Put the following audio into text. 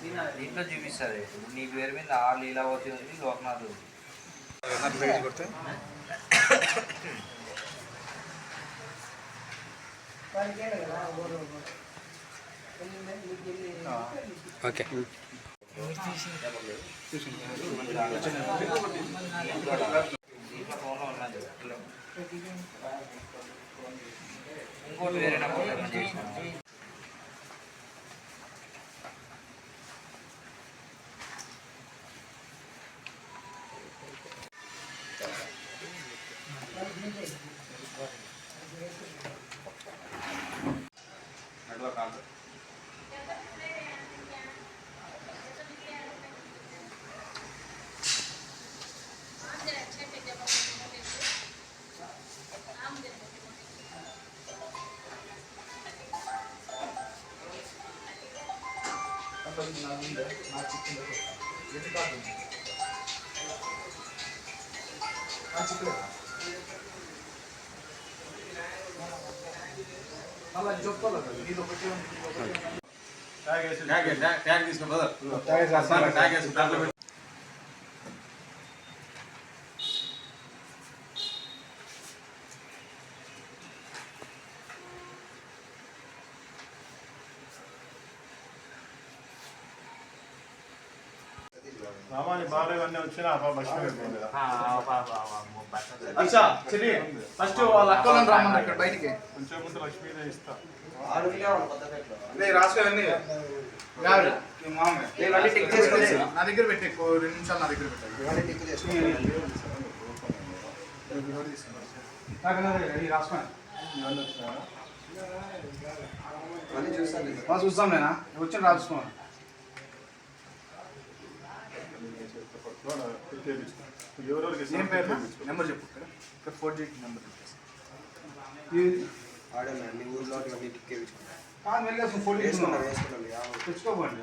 దీంట్లో చూపిస్తారు నీ పేరు మీద ఆ లీలావతి ఉంది, లోకనాథ్ ఉంది. ఓకే ఇంకోటి వేరే నెంబర్ చేసిన सामान्य बारे में వచ్చినా లక్ష్మీ अच्छा चलिए फर्स्ट వాళ్ళ అక్కలను రమ్మని ఇక్కడ బయటికి కొంచెం ముందు లక్ష్మీదే ఇస్తా లే రాసుకోండి యారు ఈ మామ ఇవన్నీ టిక్ చేసుకోండి నా దగ్గర పెట్టి 2 నిమిషాలు నా దగ్గర పెట్టండి ఇవన్నీ టిక్ చేసుకోండి నాకు ఈ రాసుకోండి ఇవన్నీ వచ్చారా అన్నీ చూస్తాను మా చూస్తాం నేనా వచ్చిన రాసుకోండి ఎవరెవరికి ఏం పేరు నెంబర్ చెప్పు ఇక్కడ 4G నెంబర్ ఆడన్నా నీ ఊర్లో ఇవన్నీ టిక్కే కాదు వెళ్ళేసి 4G వేసుకున్నాను తెచ్చుకోకండి